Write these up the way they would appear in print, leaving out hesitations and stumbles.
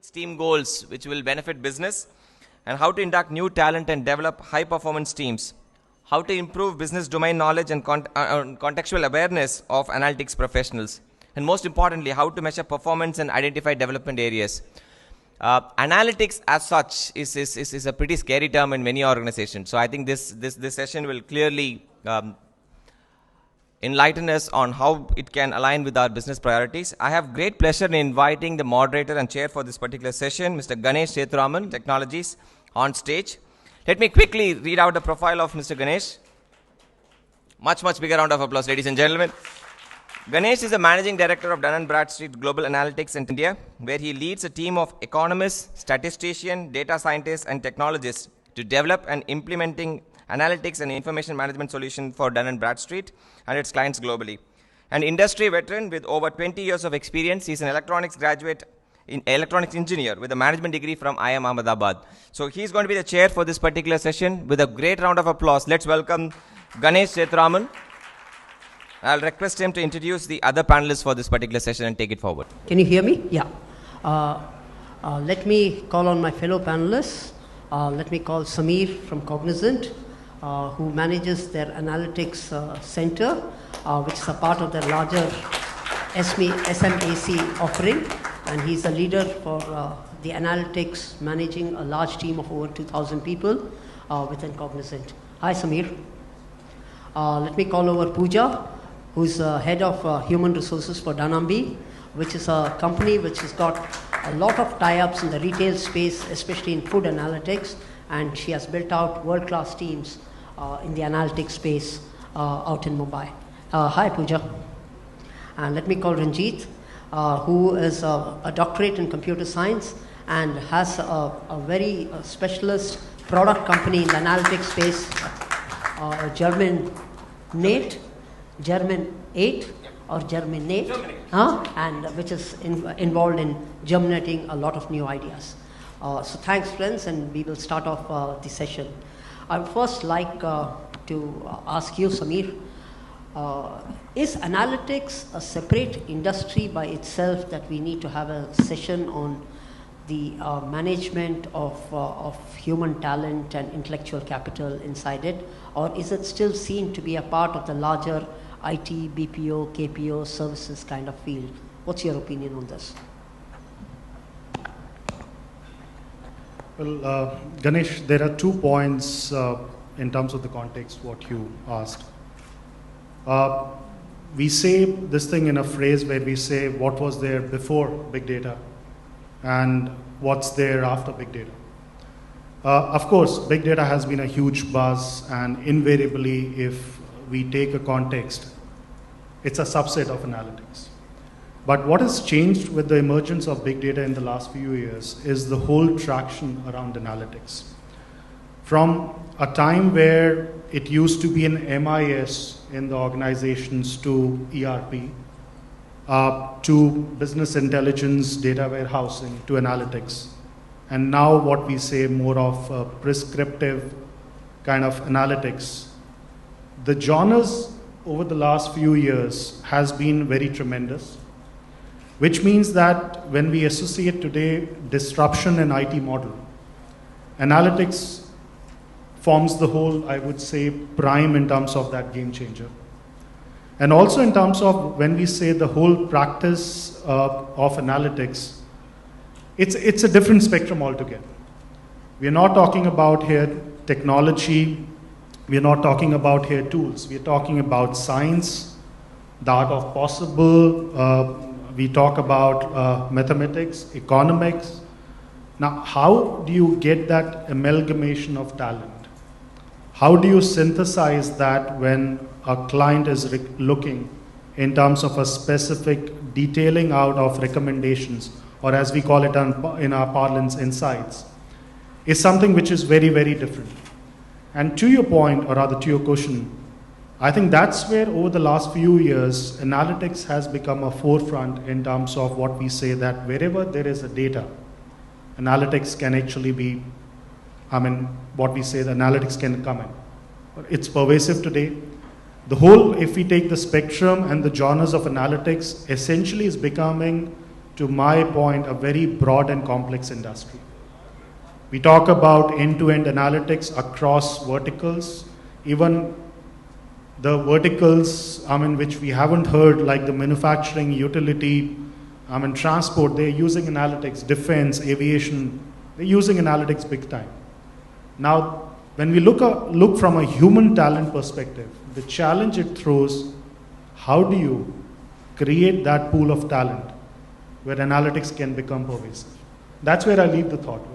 team goals which will benefit business, and how to induct new talent and develop high performance teams, how to improve business domain knowledge and contextual awareness of analytics professionals, and most importantly, how to measure performance and identify development areas. Analytics as such is a pretty scary term in many organizations. So I think this session will clearly enlighten us on how it can align with our business priorities. I have great pleasure in inviting the moderator and chair for this particular session, Mr. Ganesh Sethuraman, Technologies, on stage. Let me quickly read out the profile of Mr. Ganesh. Much bigger round of applause, ladies and gentlemen. Ganesh is the Managing Director of Dun & Bradstreet Global Analytics in India, where he leads a team of economists, statisticians, data scientists, and technologists to develop and implementing analytics and information management solution for Dun & Bradstreet and its clients globally. An industry veteran with over 20 years of experience, he's an electronics graduate, electronics engineer with a management degree from IIM Ahmedabad. So he's going to be the chair for this particular session. With a great round of applause, let's welcome Ganesh Sethuraman. I'll request him to introduce the other panelists for this particular session and take it forward. Can you hear me? Yeah. Let me call on my fellow panelists. Let me call Samir from Cognizant, who manages their analytics center, which is a part of their larger SMAC offering. And he's a leader for the analytics, managing a large team of over 2,000 people within Cognizant. Hi, Samir. Let me call over Pooja, who's head of human resources for Danambi, which is a company which has got a lot of tie-ups in the retail space, especially in food analytics, and she has built out world-class teams in the analytics space out in Mumbai. Hi, Pooja. And let me call Ranjit, who is a doctorate in computer science and has a very specialist product company in the analytics space, German 8 or Germinate, and which is involved in germinating a lot of new ideas. So thanks, friends, and we will start off the session. I would first like to ask you, Samir, is analytics a separate industry by itself that we need to have a session on the management of human talent and intellectual capital inside it, or is it still seen to be a part of the larger IT, BPO, KPO services kind of field? What's your opinion on this? Well, Ganesh, there are 2 points in terms of the context what you asked. We say this thing in a phrase where we say what was there before big data and what's there after big data. Of course, big data has been a huge buzz, and invariably, if we take a context, it's a subset of analytics. But what has changed with the emergence of big data in the last few years is the whole traction around analytics. From a time where it used to be an MIS in the organizations to ERP, to business intelligence, data warehousing, to analytics. And now what we say more of prescriptive kind of analytics. The genres over the last few years has been very tremendous, which means that when we associate today disruption in IT model, analytics forms the whole, I would say, prime in terms of that game changer. And also in terms of when we say the whole practice of analytics, it's a different spectrum altogether. We are not talking about here technology, we are not talking about here tools, we are talking about science, the art of possible, we talk about mathematics, economics. Now, how do you get that amalgamation of talent? How do you synthesize that when a client is looking in terms of a specific detailing out of recommendations, or as we call it in our parlance, insights, is something which is very, very different. And to your point, or rather to your question, I think that's where over the last few years, analytics has become a forefront in terms of what we say that wherever there is a data, analytics can actually be, what we say, the analytics can come in. It's pervasive today. The whole, if we take the spectrum and the genres of analytics, essentially is becoming to my point, a very broad and complex industry. We talk about end-to-end analytics across verticals, even the verticals, which we haven't heard, like the manufacturing, utility, transport, they're using analytics, defense, aviation, they're using analytics big time. Now, when we look from a human talent perspective, the challenge it throws, how do you create that pool of talent where analytics can become pervasive? That's where I leave the thought with.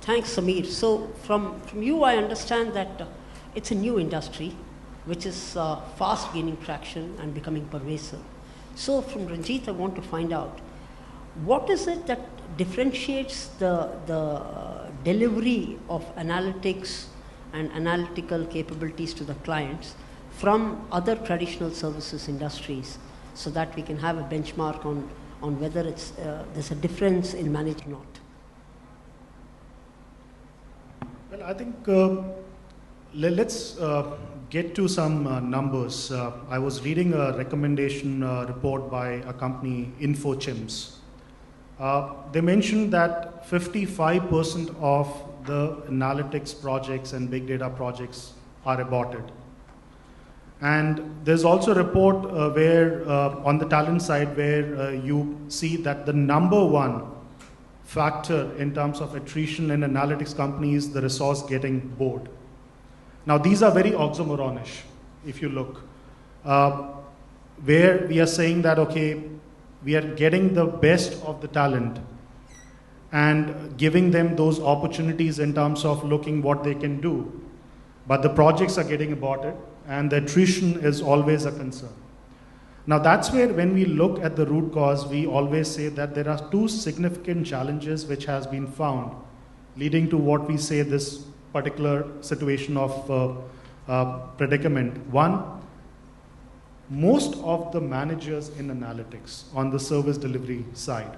Thanks, Samir. So from you, I understand that it's a new industry, which is fast gaining traction and becoming pervasive. So from Ranjit, I want to find out, what is it that differentiates the delivery of analytics and analytical capabilities to the clients from other traditional services industries, so that we can have a benchmark on whether there's a difference in management or not? Well, I think let's get to some numbers. I was reading a recommendation report by a company, InfoChims. They mentioned that 55% of the analytics projects and big data projects are aborted. And there's also a report where, on the talent side, where you see that the number one factor in terms of attrition in analytics companies, the resource getting bored. Now, these are very oxymoronish, if you look, where we are saying that, okay, we are getting the best of the talent and giving them those opportunities in terms of looking what they can do. But the projects are getting aborted and the attrition is always a concern. Now that's where, when we look at the root cause, we always say that there are two significant challenges which has been found leading to what we say this particular situation of predicament. One, most of the managers in analytics on the service delivery side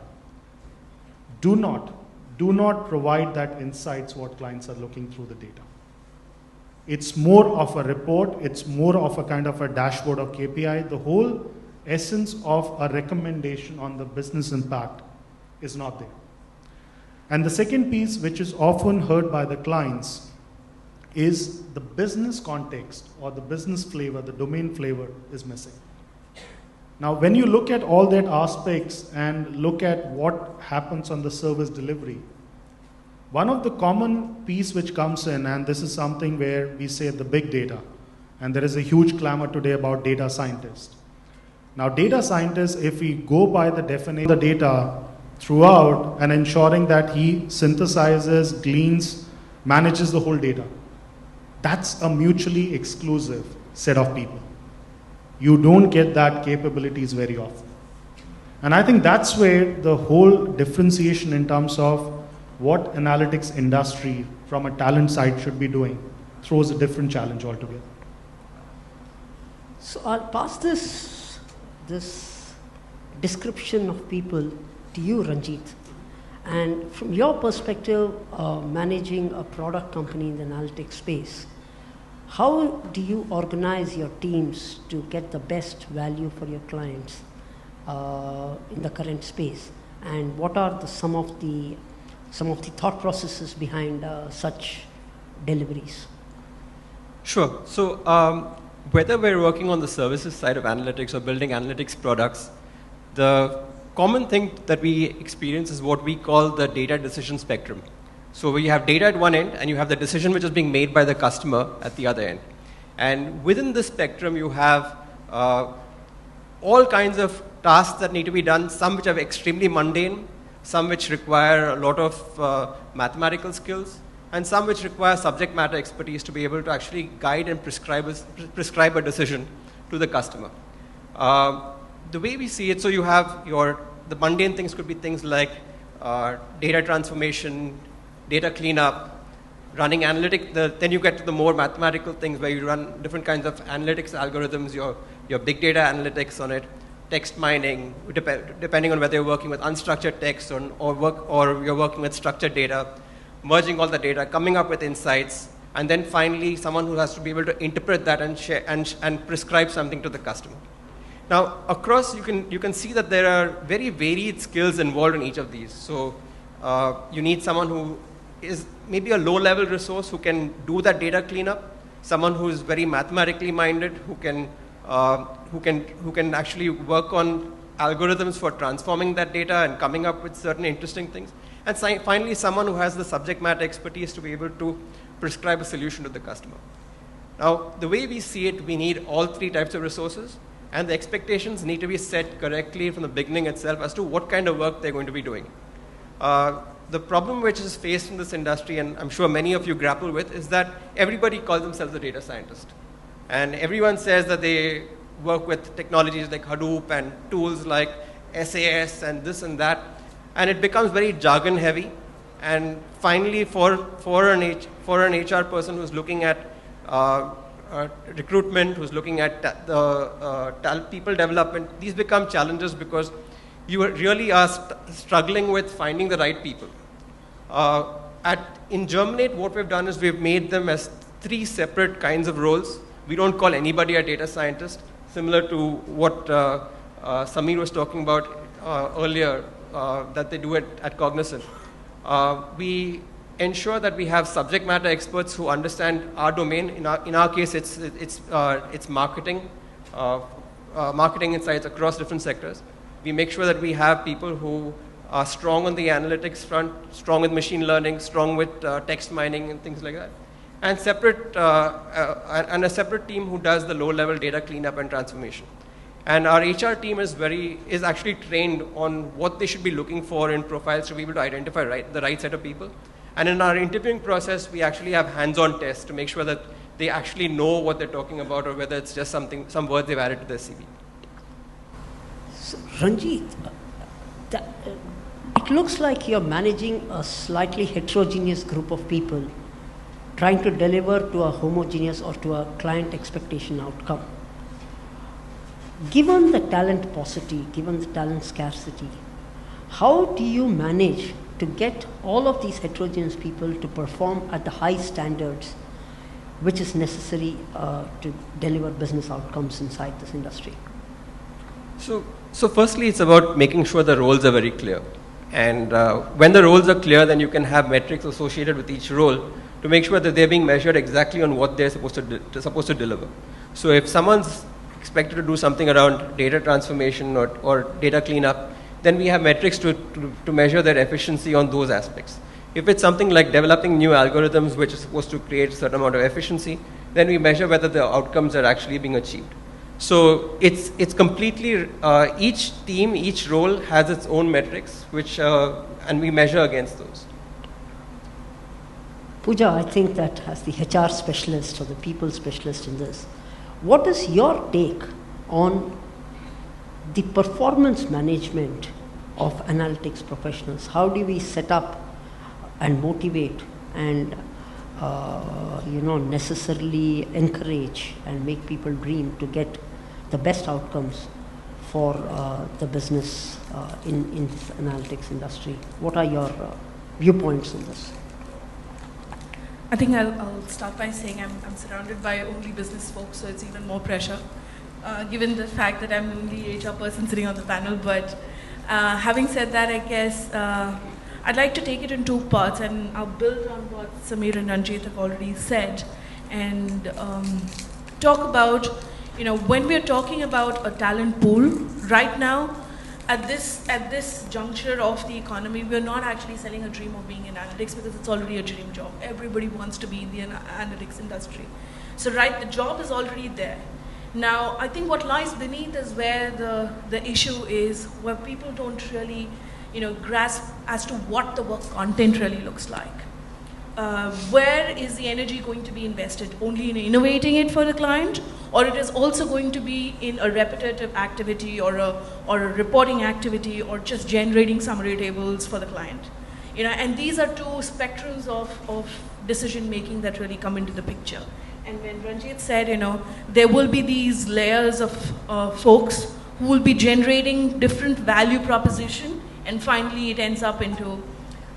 do not provide that insights what clients are looking through the data. It's more of a report, it's more of a kind of a dashboard of KPI. The whole essence of a recommendation on the business impact is not there. And the second piece, which is often heard by the clients, is the business context or the business flavor, the domain flavor is missing. Now, when you look at all that aspects and look at what happens on the service delivery, one of the common piece which comes in, and this is something where we say the big data, and there is a huge clamor today about data scientists. Now, data scientists, if we go by the definition of the data throughout and ensuring that he synthesizes, gleans, manages the whole data, that's a mutually exclusive set of people. You don't get that capabilities very often. And I think that's where the whole differentiation in terms of what analytics industry from a talent side should be doing throws a different challenge altogether. So I'll pass this description of people to you, Ranjit. And from your perspective, managing a product company in the analytics space, how do you organize your teams to get the best value for your clients in the current space? And what are some of the thought processes behind such deliveries? Sure. So whether we're working on the services side of analytics or building analytics products, the common thing that we experience is what we call the data decision spectrum. So we have data at one end and you have the decision which is being made by the customer at the other end. And within this spectrum you have all kinds of tasks that need to be done, some which are extremely mundane, some which require a lot of mathematical skills, and some which require subject matter expertise to be able to actually guide and prescribe a decision to the customer. The way we see it, so you have the mundane things could be things like data transformation, data cleanup, running then you get to the more mathematical things where you run different kinds of analytics algorithms, your big data analytics on it, text mining, depending on whether you're working with unstructured text or you're working with structured data, merging all the data, coming up with insights, and then finally someone who has to be able to interpret that and share and prescribe something to the customer. Now, across, you can see that there are very varied skills involved in each of these. So you need someone who is maybe a low-level resource who can do that data cleanup, someone who is very mathematically minded, who can actually work on algorithms for transforming that data and coming up with certain interesting things, and finally someone who has the subject matter expertise to be able to prescribe a solution to the customer. Now, the way we see it, we need all three types of resources, and the expectations need to be set correctly from the beginning itself as to what kind of work they're going to be doing. The problem which is faced in this industry, and I'm sure many of you grapple with, is that everybody calls themselves a data scientist. And everyone says that they work with technologies like Hadoop and tools like SAS and this and that. And it becomes very jargon heavy. And finally, for an HR person who's looking at recruitment, who's looking at people development, these become challenges because you really are struggling with finding the right people. In Germinate, what we've done is we've made them as three separate kinds of roles. We don't call anybody a data scientist, similar to what Samir was talking about earlier, that they do at Cognizant. We ensure that we have subject matter experts who understand our domain. In our case, it's marketing, marketing insights across different sectors. We make sure that we have people who are strong on the analytics front, strong with machine learning, strong with text mining and things like that. And a separate team who does the low-level data cleanup and transformation. And our HR team is actually trained on what they should be looking for in profiles to be able to identify the right set of people. And in our interviewing process, we actually have hands-on tests to make sure that they actually know what they're talking about, or whether it's just some words they've added to their CV. So, Ranjit, it looks like you're managing a slightly heterogeneous group of people trying to deliver to a homogeneous or to a client expectation outcome. Given the talent paucity, given the talent scarcity, how do you manage to get all of these heterogeneous people to perform at the high standards which is necessary to deliver business outcomes inside this industry? So firstly, it's about making sure the roles are very clear. And when the roles are clear, then you can have metrics associated with each role to make sure that they're being measured exactly on what they're supposed to deliver. So if someone's expected to do something around data transformation or data cleanup, then we have metrics to measure their efficiency on those aspects. If it's something like developing new algorithms which is supposed to create a certain amount of efficiency, then we measure whether the outcomes are actually being achieved. So it's completely, each team, each role has its own metrics, and we measure against those. Pooja, I think that as the HR specialist or the people specialist in this, what is your take on the performance management of analytics professionals? How do we set up and motivate and necessarily encourage and make people dream to get the best outcomes for the business in this analytics industry? What are your viewpoints on this? I think I'll start by saying I'm surrounded by only business folks, so it's even more pressure, given the fact that I'm the only HR person sitting on the panel. But having said that, I guess I'd like to take it in two parts, and I'll build on what Samir and Ranjit have already said, and talk about, when we're talking about a talent pool right now, at this juncture of the economy, we're not actually selling a dream of being in analytics because it's already a dream job. Everybody wants to be in the analytics industry. So the job is already there. Now, I think what lies beneath is where the issue is, where people don't really, grasp as to what the work content really looks like. Where is the energy going to be invested? Only in innovating it for the client, or it is also going to be in a repetitive activity or a reporting activity, or just generating summary tables for the client? And these are two spectrums of decision making that really come into the picture. And when Ranjit said, there will be these layers of folks who will be generating different value proposition, and finally it ends up into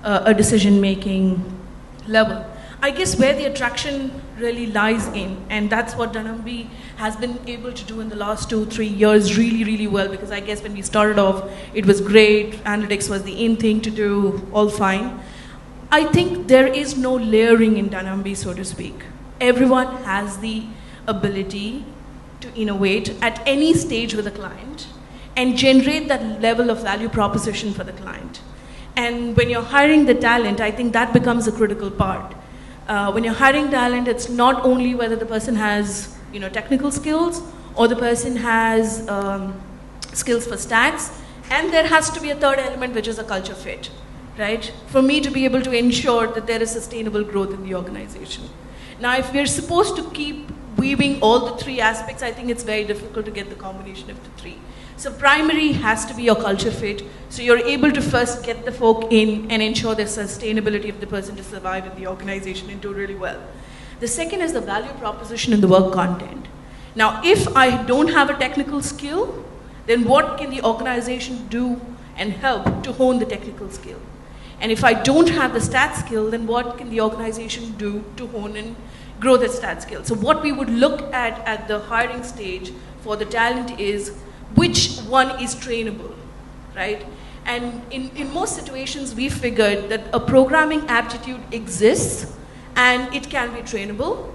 a decision making level. I guess where the attraction really lies in, and that's what Danambi has been able to do in the last 2-3 years really, really well, because I guess when we started off, it was great, analytics was the in thing to do, all fine. I think there is no layering in Danambi, so to speak. Everyone has the ability to innovate at any stage with a client and generate that level of value proposition for the client. And when you're hiring the talent, I think that becomes a critical part. When you're hiring talent, it's not only whether the person has technical skills or the person has skills for stats, and there has to be a third element, which is a culture fit, right? For me to be able to ensure that there is sustainable growth in the organization. Now, if we're supposed to keep weaving all the three aspects, I think it's very difficult to get the combination of the three. So primary has to be your culture fit. So you're able to first get the folk in and ensure the sustainability of the person to survive in the organization and do really well. The second is the value proposition in the work content. Now, if I don't have a technical skill, then what can the organization do and help to hone the technical skill? And if I don't have the stat skill, then what can the organization do to hone and grow the stat skill? So what we would look at the hiring stage for the talent is which one is trainable, right? And in most situations, we figured that a programming aptitude exists and it can be trainable.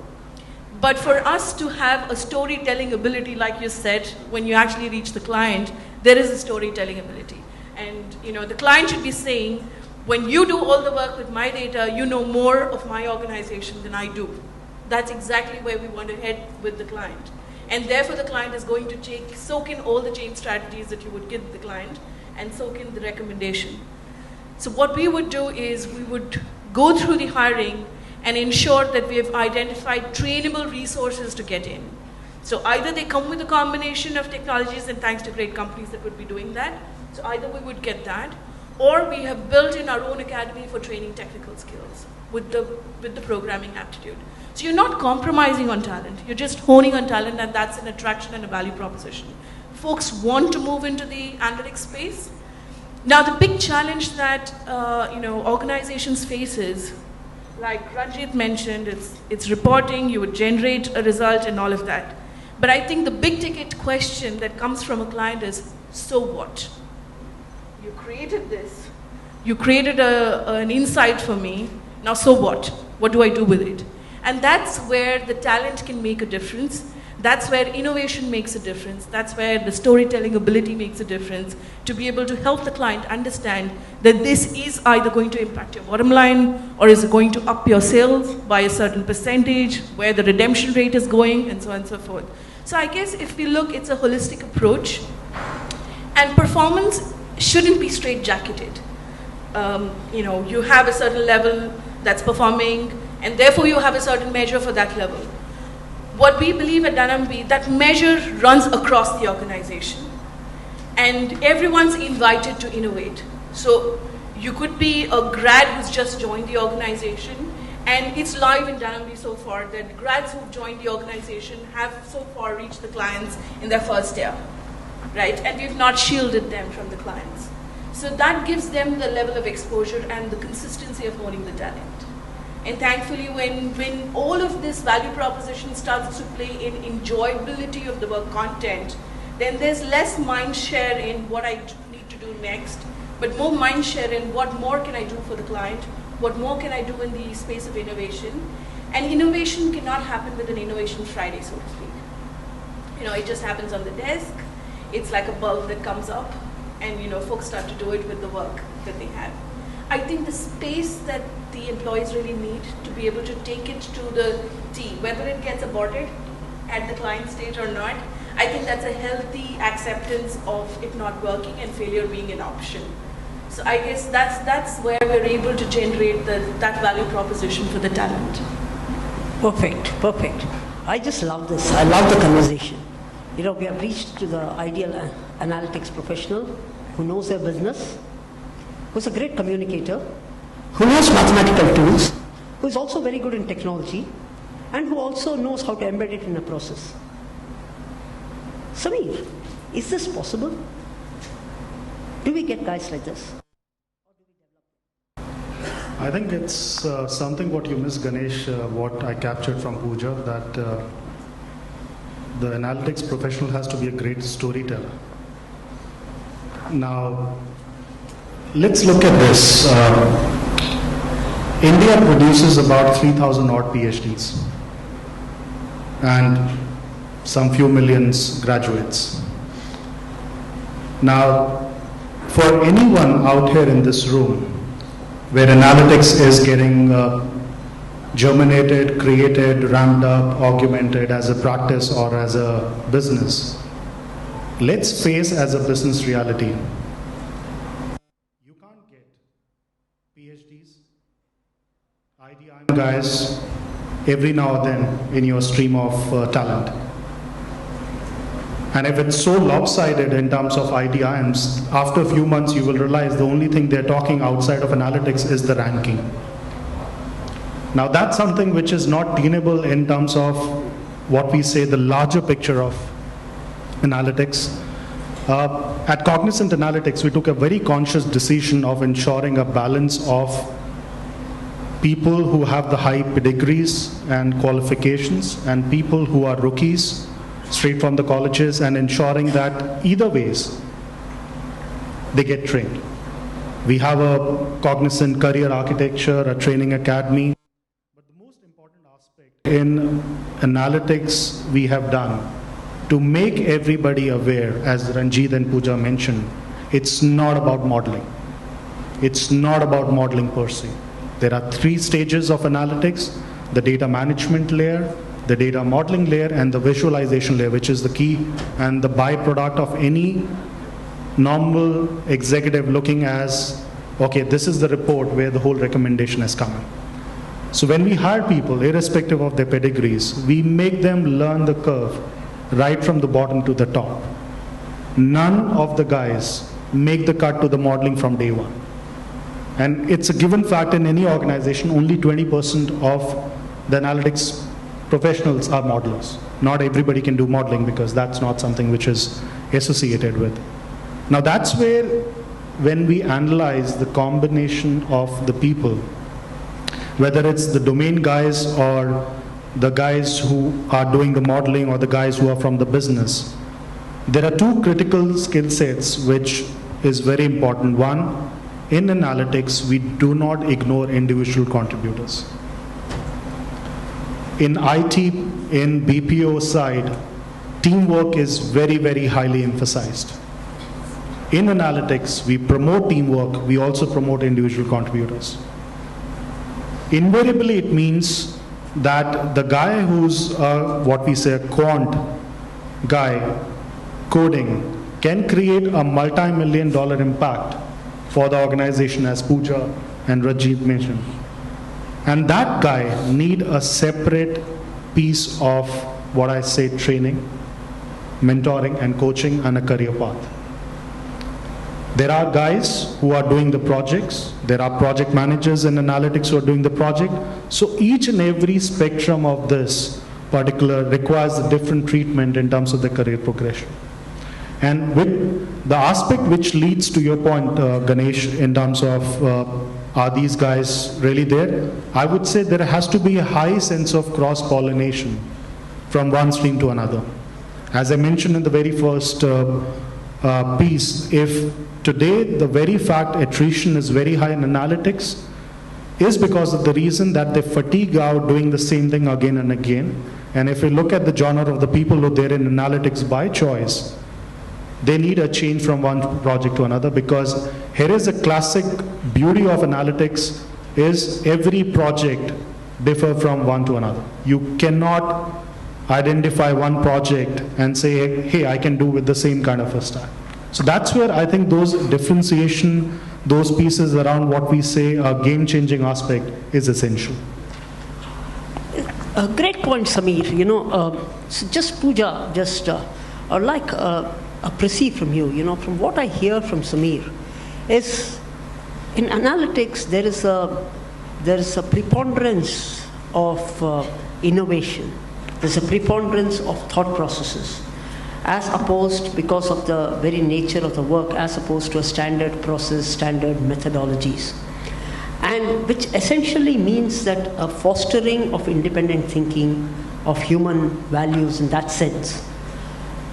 But for us to have a storytelling ability, like you said, when you actually reach the client, there is a storytelling ability. And the client should be saying, when you do all the work with my data, you know more of my organization than I do. That's exactly where we want to head with the client. And therefore, the client is going to soak in all the change strategies that you would give the client and soak in the recommendation. So what we would do is we would go through the hiring and ensure that we have identified trainable resources to get in. So either they come with a combination of technologies, and thanks to great companies that would be doing that, so either we would get that, or we have built in our own academy for training technical skills with the programming aptitude. So you're not compromising on talent, you're just honing on talent, and that's an attraction and a value proposition. Folks want to move into the analytics space. Now the big challenge that organizations face is, like Ranjit mentioned, it's reporting, you would generate a result and all of that. But I think the big ticket question that comes from a client is, so what? You created this, you created an insight for me, now so what? What do I do with it? And that's where the talent can make a difference. That's where innovation makes a difference. That's where the storytelling ability makes a difference, to be able to help the client understand that this is either going to impact your bottom line, or is it going to up your sales by a certain percentage, where the redemption rate is going, and so on and so forth. So I guess if we look, it's a holistic approach. And performance shouldn't be straitjacketed. You have a certain level that's performing, and therefore you have a certain measure for that level. What we believe at Danambi, that measure runs across the organization, and everyone's invited to innovate. So you could be a grad who's just joined the organization, and it's live in Danambi so far that grads who've joined the organization have so far reached the clients in their first year, right? And we've not shielded them from the clients. So that gives them the level of exposure and the consistency of owning the talent. And thankfully, when all of this value proposition starts to play in enjoyability of the work content, then there's less mind share in what I need to do next, but more mind share in what more can I do for the client, what more can I do in the space of innovation. And innovation cannot happen with an innovation Friday, so to speak. It just happens on the desk. It's like a bulb that comes up, and folks start to do it with the work that they have. I think the space that the employees really need to be able to take it to the T, whether it gets aborted at the client stage or not, I think that's a healthy acceptance of it not working and failure being an option. So I guess that's where we're able to generate that value proposition for the talent. Perfect. I just love this. I love the conversation. We have reached to the ideal analytics professional who knows their business, who's a great communicator, who knows mathematical tools, who is also very good in technology, and who also knows how to embed it in a process. Samir, is this possible? Do we get guys like this? I think it's something what you missed, Ganesh, what I captured from Pooja, that the analytics professional has to be a great storyteller. Now, let's look at this. India produces about 3,000 odd PhDs and some few millions graduates. Now, for anyone out here in this room where analytics is getting germinated, created, ramped up, augmented as a practice or as a business, let's face as a business reality. You can't get PhDs, IDIM guys every now and then in your stream of talent. And if it's so lopsided in terms of IDIMs, after a few months you will realize the only thing they're talking outside of analytics is the ranking. Now that's something which is not tenable in terms of what we say the larger picture of analytics. At Cognizant Analytics, we took a very conscious decision of ensuring a balance of people who have the high pedigrees and qualifications and people who are rookies straight from the colleges, and ensuring that either ways they get trained. We have a Cognizant career architecture, a training academy. But the most important aspect in analytics we have done to make everybody aware, as Ranjit and Pooja mentioned, it's not about modeling. It's not about modeling per se. There are 3 stages of analytics: the data management layer, the data modeling layer, and the visualization layer, which is the key and the byproduct of any normal executive looking as, okay, this is the report where the whole recommendation has come in. So when we hire people, irrespective of their pedigrees, we make them learn the curve right from the bottom to the top. None of the guys make the cut to the modeling from day one. And it's a given fact in any organization, only 20% of the analytics professionals are modelers. Not everybody can do modeling because that's not something which is associated with. Now that's where, when we analyze the combination of the people, whether it's the domain guys or the guys who are doing the modeling or the guys who are from the business, there are 2 critical skill sets which is very important. One, in analytics, we do not ignore individual contributors. In IT, in BPO side, teamwork is very, very highly emphasized. In analytics, we promote teamwork, we also promote individual contributors. Invariably, it means that the guy who's what we say a quant guy coding can create a multi-million-dollar impact for the organization, as Pooja and Rajiv mentioned. And that guy need a separate piece of what I say training, mentoring and coaching, and a career path. There are guys who are doing the projects. There are project managers in analytics who are doing the project. So each and every spectrum of this particular requires a different treatment in terms of the career progression. And with the aspect which leads to your point, Ganesh, in terms of are these guys really there? I would say there has to be a high sense of cross-pollination from one stream to another. As I mentioned in the very first piece, if today the very fact attrition is very high in analytics is because of the reason that they fatigue out doing the same thing again and again. And if we look at the genre of the people who are there in analytics by choice, they need a change from one project to another, because here is a classic beauty of analytics is every project differ from one to another. You cannot identify one project and say, hey, I can do with the same kind of a style. So that's where I think those differentiation, those pieces around what we say a game-changing aspect is essential. A great point, Samir. You know, so just Pooja, just I'd like a perceive from you. You know, from what I hear from Samir, is in analytics there is a preponderance of innovation. There's a preponderance of thought processes, as opposed, because of the very nature of the work, as opposed to a standard process, standard methodologies. and which essentially means that a fostering of independent thinking, of human values in that sense.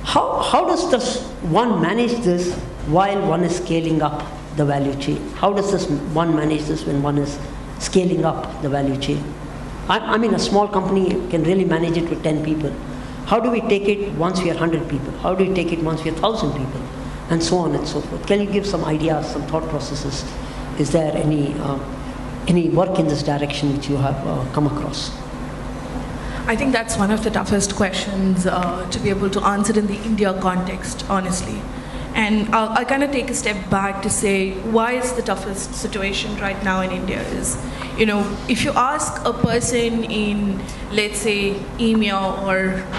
How does this one manage this while one is scaling up the value chain? How does this one manage this when one is scaling up the value chain? I mean, a small company can really manage it with 10 people. How do we take it once we are 100 people? How do we take it once we are 1,000 people? And so on and so forth. Can you give some ideas, some thought processes? Is there any work in this direction which you have come across? I think that's one of the toughest questions to be able to answer in the India context, honestly. And I'll kind of take a step back to say why is the toughest situation right now in India is, if you ask a person in, let's say, EMEA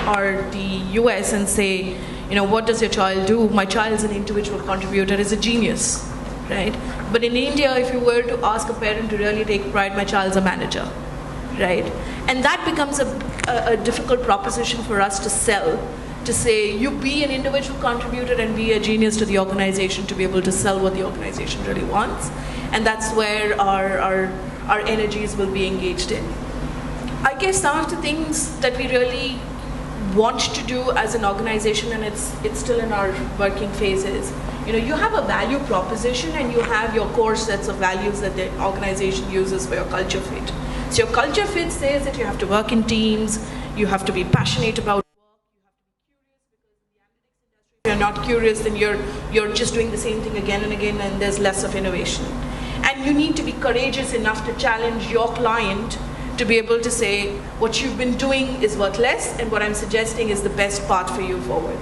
or the US and say, what does your child do? My child is an individual contributor, is a genius, right? But in India, if you were to ask a parent to really take pride, my child's a manager, right? And that becomes a difficult proposition for us to sell, to say you be an individual contributor and be a genius to the organization to be able to sell what the organization really wants. And that's where our energies will be engaged in. I guess some of the things that we really want to do as an organization, and it's still in our working phases, you have a value proposition and you have your core sets of values that the organization uses for your culture fit. So your culture fit says that you have to work in teams, you have to be passionate about work, you have to be curious, because in the analytics industry, if you're not curious, then you're just doing the same thing again and again, and there's less of innovation. And you need to be courageous enough to challenge your client to be able to say, what you've been doing is worthless, and what I'm suggesting is the best path for you forward,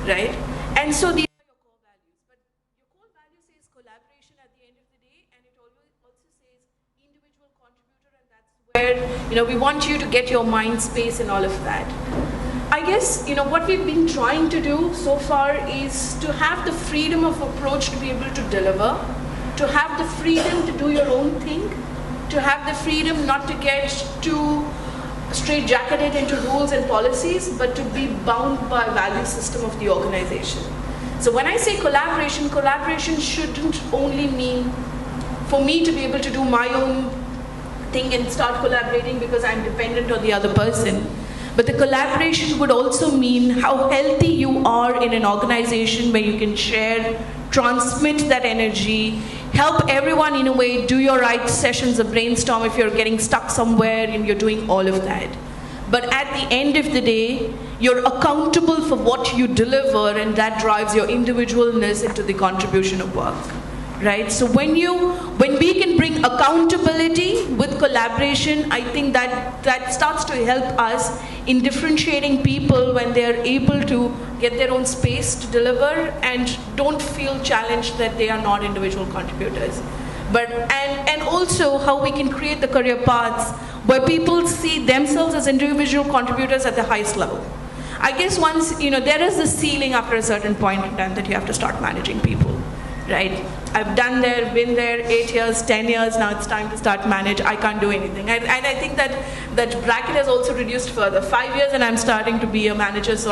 right? And so these are your core values. But your core value says collaboration at the end of the day, and it also says individual contributor, and that's where, we want you to get your mind space and all of that. I guess, what we've been trying to do so far is to have the freedom of approach to be able to deliver, to have the freedom to do your own thing, to have the freedom not to get too straitjacketed into rules and policies, but to be bound by value system of the organization. So when I say collaboration shouldn't only mean for me to be able to do my own thing and start collaborating because I'm dependent on the other person. But the collaboration would also mean how healthy you are in an organization where you can share, transmit that energy, help everyone in a way, do your right sessions of brainstorm if you're getting stuck somewhere and you're doing all of that. But at the end of the day, you're accountable for what you deliver, and that drives your individualness into the contribution of work. Right? So when we can bring accountability with collaboration, I think that starts to help us in differentiating people when they're able to get their own space to deliver and don't feel challenged that they are not individual contributors. But and also how we can create the career paths where people see themselves as individual contributors at the highest level. I guess once, there is the ceiling after a certain point in time that you have to start managing people. Right? I've been there 8 years, 10 years, now it's time to start manage. I can't do anything. And I think that bracket has also reduced further. 5 years and I'm starting to be a manager, so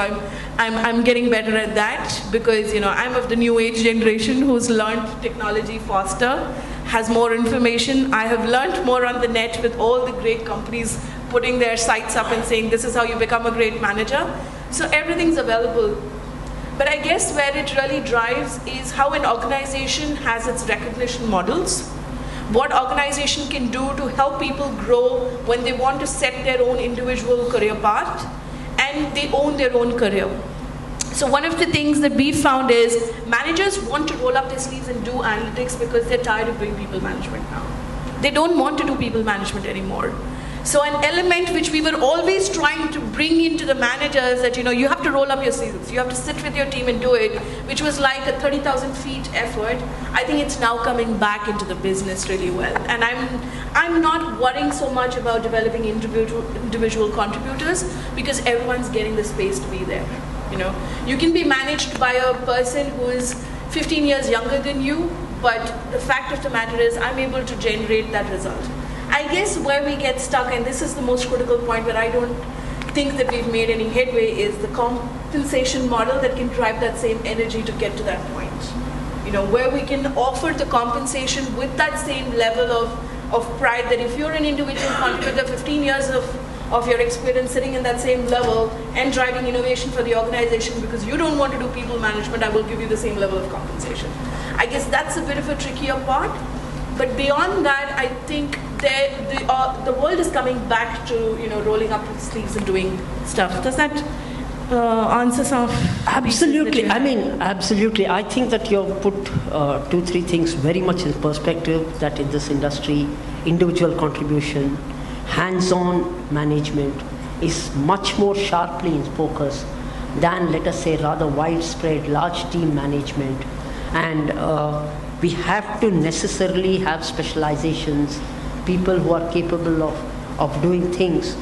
I'm getting better at that because, I'm of the new age generation who's learned technology faster, has more information. I have learned more on the net with all the great companies putting their sites up and saying, this is how you become a great manager. So everything's available. But I guess where it really drives is how an organization has its recognition models, what organization can do to help people grow when they want to set their own individual career path and they own their own career. So one of the things that we found is managers want to roll up their sleeves and do analytics because they're tired of doing people management now. They don't want to do people management anymore. So an element which we were always trying to bring into the managers that, you have to roll up your sleeves, you have to sit with your team and do it, which was like a 30,000 feet effort. I think it's now coming back into the business really well. And I'm not worrying so much about developing individual contributors because everyone's getting the space to be there. You can be managed by a person who is 15 years younger than you, but the fact of the matter is I'm able to generate that result. I guess where we get stuck, and this is the most critical point where I don't think that we've made any headway, is the compensation model that can drive that same energy to get to that point. Where we can offer the compensation with that same level of of pride that if you're an individual contributor, 15 years of your experience sitting in that same level and driving innovation for the organization because you don't want to do people management, I will give you the same level of compensation. I guess that's a bit of a trickier part. But beyond that, I think the world is coming back to rolling up its sleeves and doing stuff. Does that answer some of Absolutely. Absolutely. I think that you've put 2-3 things very much in perspective, that in this industry, individual contribution, hands-on management is much more sharply in focus than, let us say, rather widespread large team management. And we have to necessarily have specializations, people who are capable of doing things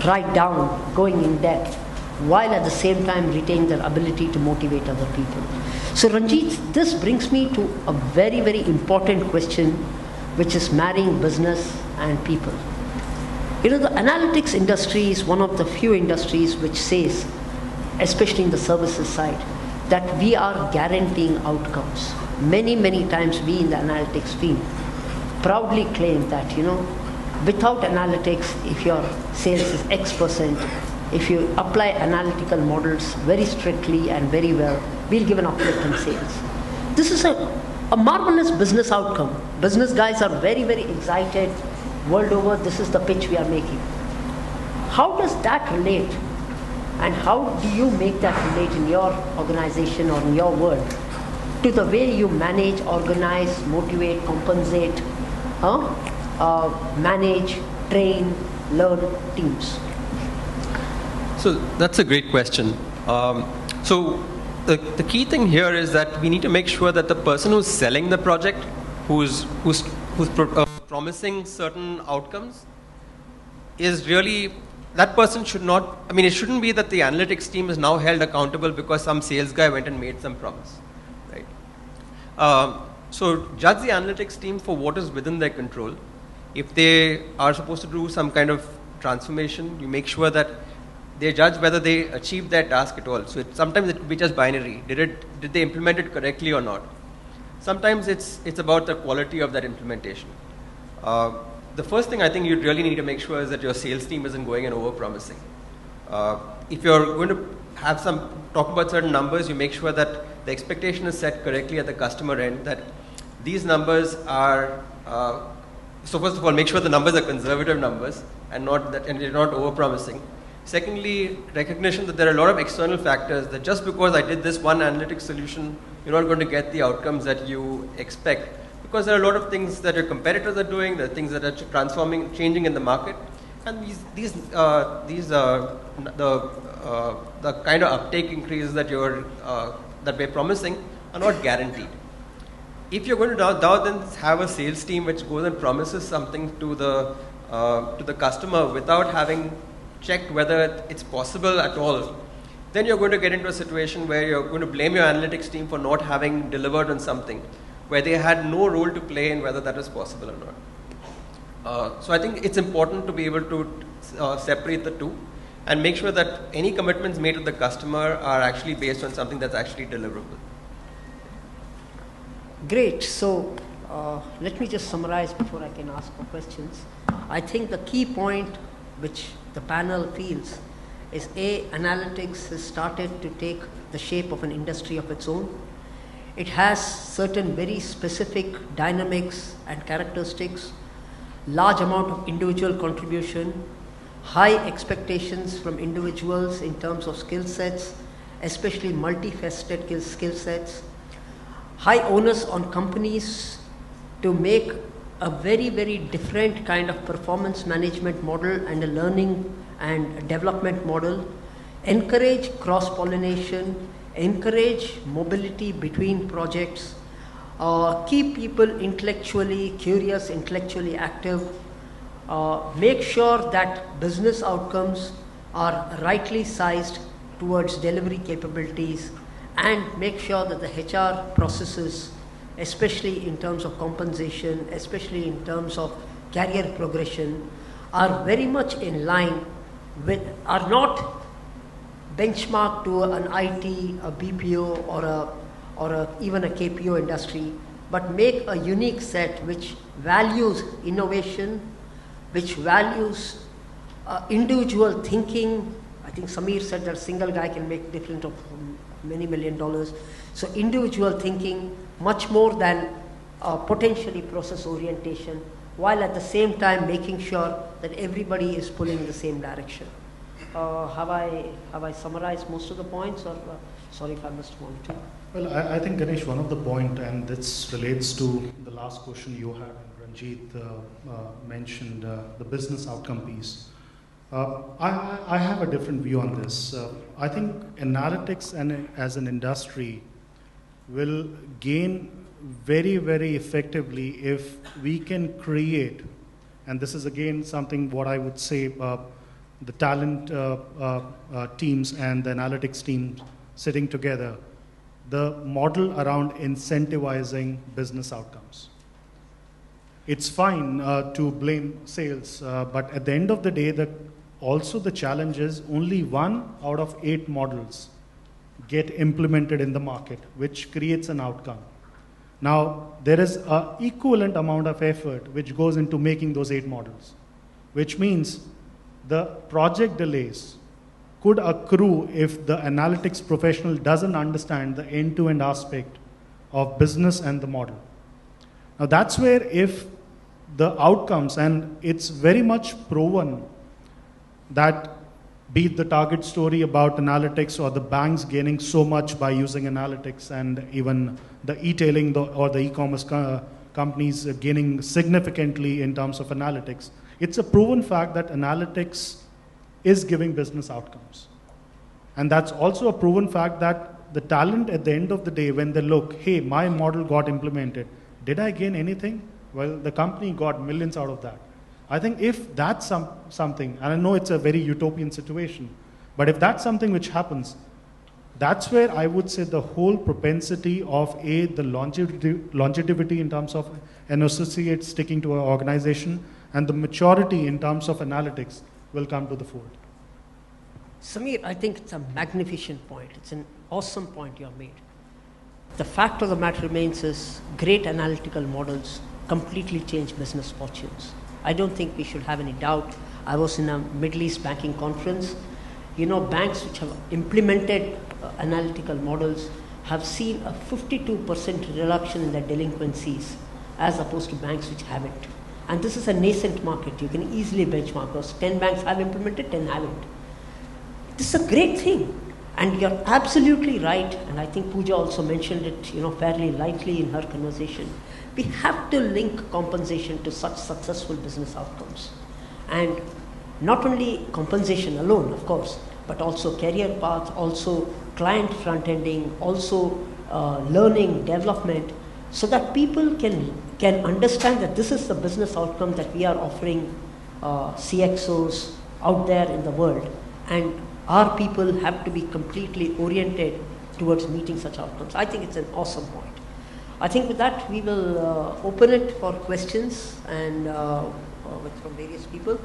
right down, going in depth, while at the same time retaining their ability to motivate other people. So Ranjit, this brings me to a very, very important question, which is marrying business and people. The analytics industry is one of the few industries which says, especially in the services side, that we are guaranteeing outcomes. Many, many times we in the analytics field proudly claim that, without analytics, if your sales is X%, if you apply analytical models very strictly and very well, we'll give an uplift in sales. This is a marvelous business outcome. Business guys are very, very excited. World over, this is the pitch we are making. How does that relate? And how do you make that relate in your organization or in your world to the way you manage, organize, motivate, compensate, manage, train, learn teams? So that's a great question. So the key thing here is that we need to make sure that the person who's selling the project, who's promising certain outcomes, is really, that person should not, it shouldn't be that the analytics team is now held accountable because some sales guy went and made some promise, right? So judge the analytics team for what is within their control. If they are supposed to do some kind of transformation, you make sure that they judge whether they achieved their task at all. So sometimes it could be just binary. Did they implement it correctly or not? Sometimes it's about the quality of that implementation. The first thing I think you really need to make sure is that your sales team isn't going and over-promising. If you're going to have talk about certain numbers, you make sure that the expectation is set correctly at the customer end, that these numbers are, so first of all, make sure the numbers are conservative numbers and you're not over-promising. Secondly, recognition that there are a lot of external factors, that just because I did this one analytics solution, you're not going to get the outcomes that you expect. Because there are a lot of things that your competitors are doing, there are things that are changing in the market, and the kind of uptake increases that we're promising are not guaranteed. If you're going to now then have a sales team which goes and promises something to the customer without having checked whether it's possible at all, then you're going to get into a situation where you're going to blame your analytics team for not having delivered on something where they had no role to play in whether that is possible or not. So I think it's important to be able to separate the two and make sure that any commitments made to the customer are actually based on something that's actually deliverable. Great. So let me just summarize before I can ask for questions. I think the key point which the panel feels is analytics has started to take the shape of an industry of its own. It has certain very specific dynamics and characteristics, large amount of individual contribution, high expectations from individuals in terms of skill sets, especially multifaceted skill sets, high onus on companies to make a very, very different kind of performance management model and a learning and development model, encourage cross-pollination, encourage mobility between projects, keep people intellectually curious, intellectually active, make sure that business outcomes are rightly sized towards delivery capabilities, and make sure that the HR processes, especially in terms of compensation, especially in terms of career progression, are very much in line with, are not benchmarked to an IT, a BPO, or even a KPO industry, but make a unique set which values innovation, which values individual thinking. I think Samir said that a single guy can make difference of many $1 million. So individual thinking, much more than potentially process orientation, while at the same time making sure that everybody is pulling in the same direction. Have I summarized most of the points, or sorry if I missed one or two? Well, I think, Ganesh, one of the point, and this relates to the last question you had, and Ranjit mentioned the business outcome piece. I have a different view on this. I think analytics as an industry will gain very, very effectively if we can create, and this is again something what I would say, the talent teams and the analytics teams sitting together, the model around incentivizing business outcomes. It's fine to blame sales, but at the end of the day, also the challenge is only 1 out of 8 models get implemented in the market, which creates an outcome. Now, there is an equivalent amount of effort which goes into making those 8 models, which means the project delays could accrue if the analytics professional doesn't understand the end-to-end aspect of business and the model. Now, that's where if the outcomes, and it's very much proven that, be it the target story about analytics or the banks gaining so much by using analytics, and even the e-tailing or the e-commerce companies gaining significantly in terms of analytics. It's a proven fact that analytics is giving business outcomes. And that's also a proven fact that the talent at the end of the day, when they look, hey, my model got implemented, did I gain anything? Well, the company got millions out of that. I think if that's something, and I know it's a very utopian situation, but if that's something which happens, that's where I would say the whole propensity of the longevity in terms of an associate sticking to an organization, and the maturity in terms of analytics will come to the fore. Samir, I think it's a magnificent point. It's an awesome point you have made. The fact of the matter remains is great analytical models completely change business fortunes. I don't think we should have any doubt. I was in a Middle East banking conference. You know, banks which have implemented analytical models have seen a 52% reduction in their delinquencies as opposed to banks which haven't. And this is a nascent market. You can easily benchmark those. 10 banks have implemented, 10 haven't. This is a great thing. And you're absolutely right, and I think Pooja also mentioned it, fairly lightly in her conversation. We have to link compensation to such successful business outcomes. And not only compensation alone, of course, but also career path, also client front-ending, also learning, development, so that people can understand that this is the business outcome that we are offering CXOs out there in the world. And our people have to be completely oriented towards meeting such outcomes. I think it's an awesome point. I think with that, we will open it for questions and from various people.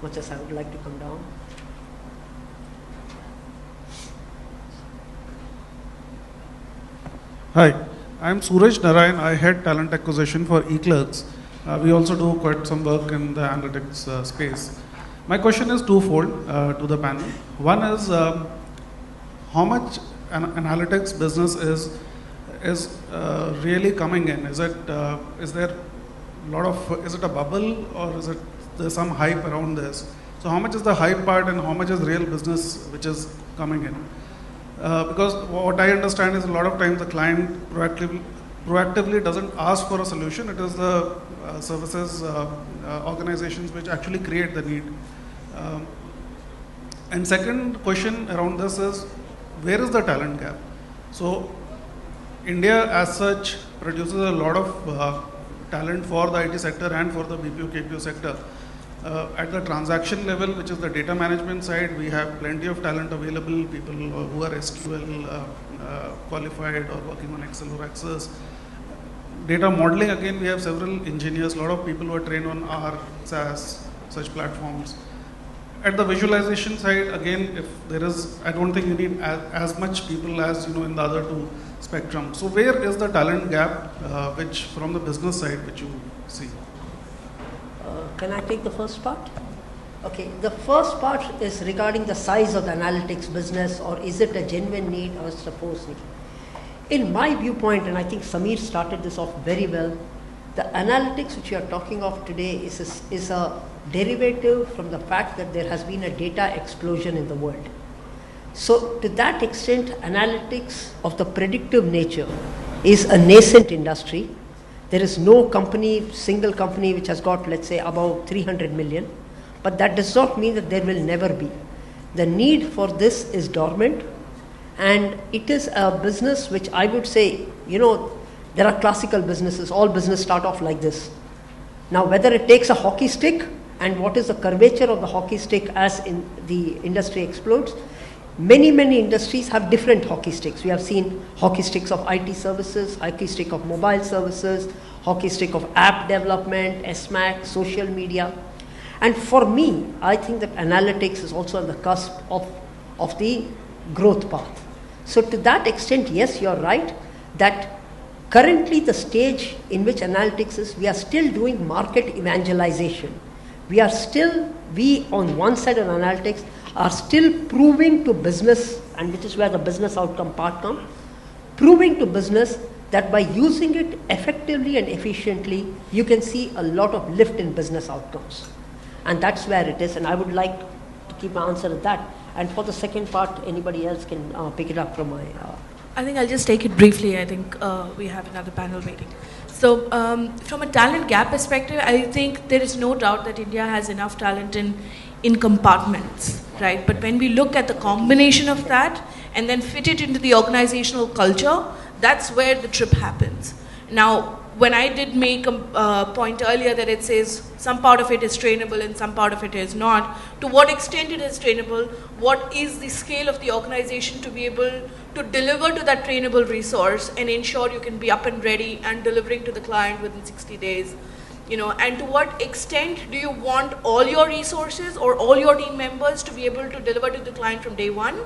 Much as I would like to come down. Hi, I'm Suraj Narayan. I head talent acquisition for eClerx. We also do quite some work in the analytics space. My question is twofold to the panel. One is how much analytics business is really coming in? Is it there a lot of, is it a bubble, or is it there's some hype around this? So how much is the hype part and how much is real business which is coming in? Because what I understand is a lot of times the client proactively doesn't ask for a solution. It is the services organizations which actually create the need. And second question around this is, where is the talent gap? So India as such produces a lot of talent for the IT sector and for the BPO KPO sector. At the transaction level, which is the data management side, we have plenty of talent available, people who are SQL qualified or working on Excel or Access. Data modeling, again, we have several engineers, a lot of people who are trained on R, SAS, such platforms. At the visualization side, again, if there is, I don't think you need as much people as in the other two spectrum. So where is the talent gap, which from the business side, which you see? Can I take the first part? Okay, the first part is regarding the size of the analytics business, or is it a genuine need or a supposed need? In my viewpoint, and I think Samir started this off very well, the analytics which we are talking of today is a derivative from the fact that there has been a data explosion in the world. So to that extent, analytics of the predictive nature is a nascent industry. There is no company, single company which has got, let's say, above 300 million, but that does not mean that there will never be. The need for this is dormant, and it is a business which I would say, there are classical businesses, all business start off like this. Now, whether it takes a hockey stick and what is the curvature of the hockey stick as in the industry explodes, many industries have different hockey sticks. We have seen hockey sticks of IT services, hockey stick of mobile services, hockey stick of app development, SMAC, social media. And for me, I think that analytics is also on the cusp of the growth path. So to that extent, yes, you're right, that currently the stage in which analytics is, we are still doing market evangelization. We on one side of analytics are still proving to business, and which is where the business outcome part comes, proving to business that by using it effectively and efficiently, you can see a lot of lift in business outcomes. And that's where it is, and I would like to keep my answer at that. And for the second part, anybody else can pick it up from my... I think I'll just take it briefly. I think we have another panel waiting. So from a talent gap perspective, I think there is no doubt that India has enough talent in compartments, right? But when we look at the combination of that and then fit it into the organizational culture, that's where the trip happens. Now, when I did make a point earlier that it says some part of it is trainable and some part of it is not, to what extent it is trainable, what is the scale of the organization to be able to deliver to that trainable resource and ensure you can be up and ready and delivering to the client within 60 days. And to what extent do you want all your resources or all your team members to be able to deliver to the client from day one,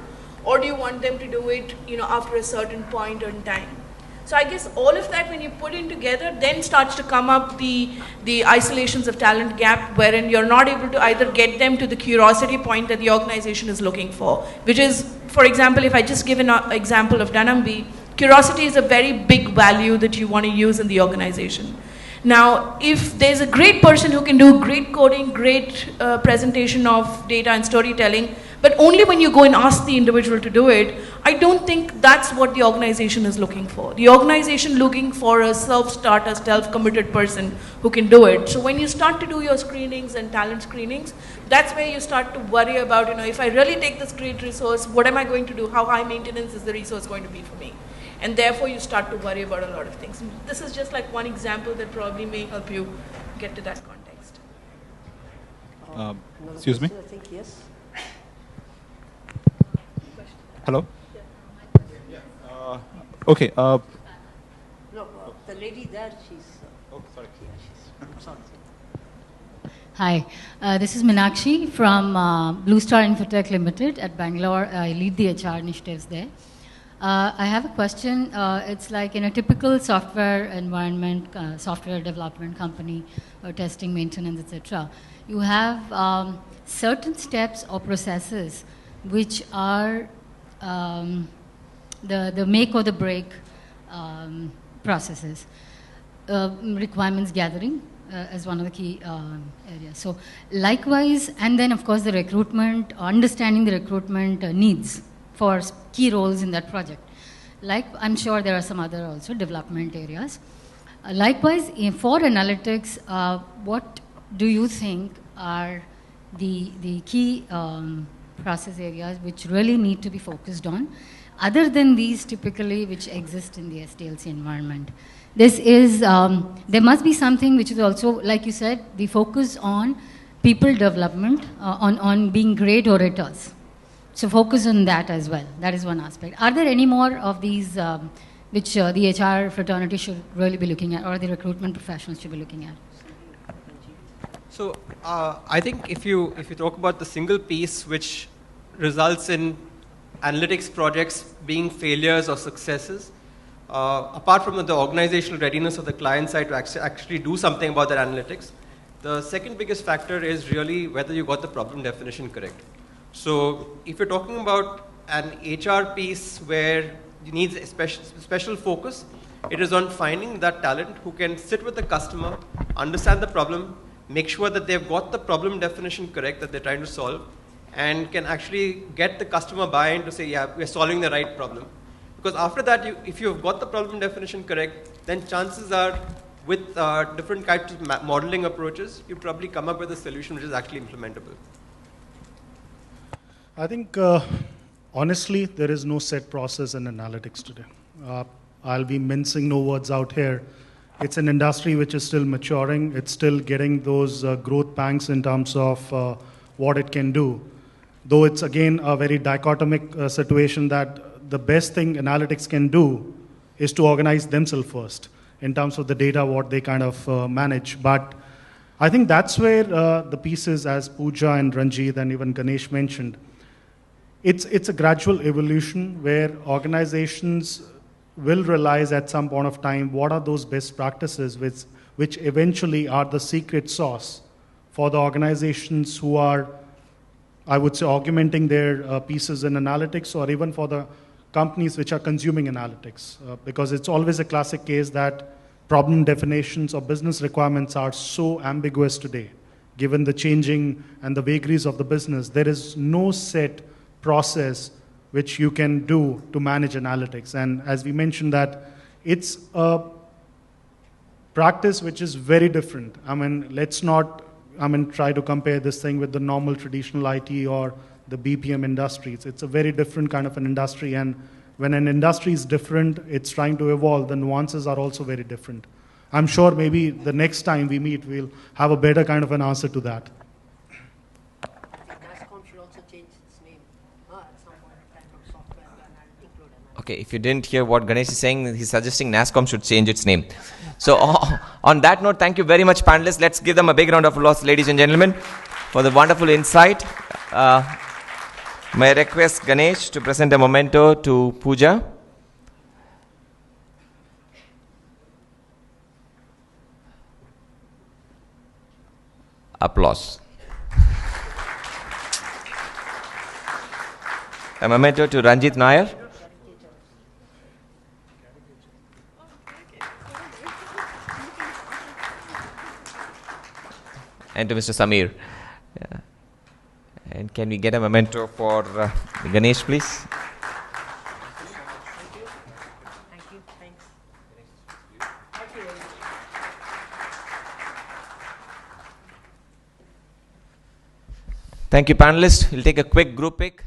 or do you want them to do it, after a certain point in time? So I guess all of that, when you put in together, then starts to come up the isolations of talent gap, wherein you're not able to either get them to the curiosity point that the organization is looking for, which is, for example, if I just give an example of Dhanambi, curiosity is a very big value that you want to use in the organization. Now, if there's a great person who can do great coding, great presentation of data and storytelling, but only when you go and ask the individual to do it, I don't think that's what the organization is looking for. The organization looking for a self-starter, self-committed person who can do it. So when you start to do your screenings and talent screenings, that's where you start to worry about, if I really take this great resource, what am I going to do? How high maintenance is the resource going to be for me? And therefore you start to worry about a lot of things. This is just like one example that probably may help you get to that context. Excuse me? I think yes. Hello? Okay. No, the lady there, she's... Oh, sorry. sorry. Hi, this is Meenakshi from Blue Star Infotech Limited at Bangalore. I lead the HR initiatives there. I have a question. It's like in a typical software environment, software development company, or testing, maintenance, etc. You have certain steps or processes which are the make or the break processes. Requirements gathering as one of the key areas. So likewise, and then of course the recruitment, understanding the recruitment needs for key roles in that project. Like, I'm sure there are some other also development areas. Likewise, for analytics, what do you think are the key process areas which really need to be focused on, other than these typically which exist in the SDLC environment? This is, there must be something which is also, like you said, the focus on people development, on being great orators. So focus on that as well. That is one aspect. Are there any more of these which the HR fraternity should really be looking at, or the recruitment professionals should be looking at? So I think if you talk about the single piece which results in analytics projects being failures or successes, apart from the organizational readiness of the client side to actually do something about their analytics, the second biggest factor is really whether you got the problem definition correct. So if you're talking about an HR piece where you need a special focus, it is on finding that talent who can sit with the customer, understand the problem, make sure that they've got the problem definition correct that they're trying to solve, and can actually get the customer buy-in to say, yeah, we're solving the right problem. Because after that, if you've got the problem definition correct, then chances are with different types of modeling approaches, you probably come up with a solution which is actually implementable. I think, honestly, there is no set process in analytics today. I'll be mincing no words out here. It's an industry which is still maturing. It's still getting those growth pangs in terms of what it can do. Though it's, again, a very dichotomic situation that the best thing analytics can do is to organize themselves first in terms of the data, what they kind of manage. But I think that's where the pieces, as Pooja and Ranjit and even Ganesh mentioned, it's a gradual evolution where organizations will realize at some point of time what are those best practices which eventually are the secret sauce for the organizations who are, I would say, augmenting their pieces in analytics, or even for the companies which are consuming analytics. Because it's always a classic case that problem definitions or business requirements are so ambiguous today. Given the changing and the vagaries of the business, there is no set process which you can do to manage analytics. And as we mentioned that, it's a practice which is very different. I mean, let's not, try to compare this thing with the normal traditional IT or the BPM industries. It's a very different kind of an industry, and when an industry is different, it's trying to evolve, the nuances are also very different. I'm sure maybe the next time we meet, we'll have a better kind of an answer to that. NASSCOM should also change its name at some point in time from software and include analytics. Okay, if you didn't hear what Ganesh is saying, he's suggesting NASSCOM should change its name. So on that note, thank you very much, panelists. Let's give them a big round of applause, ladies and gentlemen, for the wonderful insight. May I request Ganesh to present a memento to Pooja. Applause. A memento to Ranjit Nair. And to Mr. Samir. Yeah. And can we get a memento for Ganesh, please? Thank you. Thanks. Thank you, panelists. We'll take a quick group pic.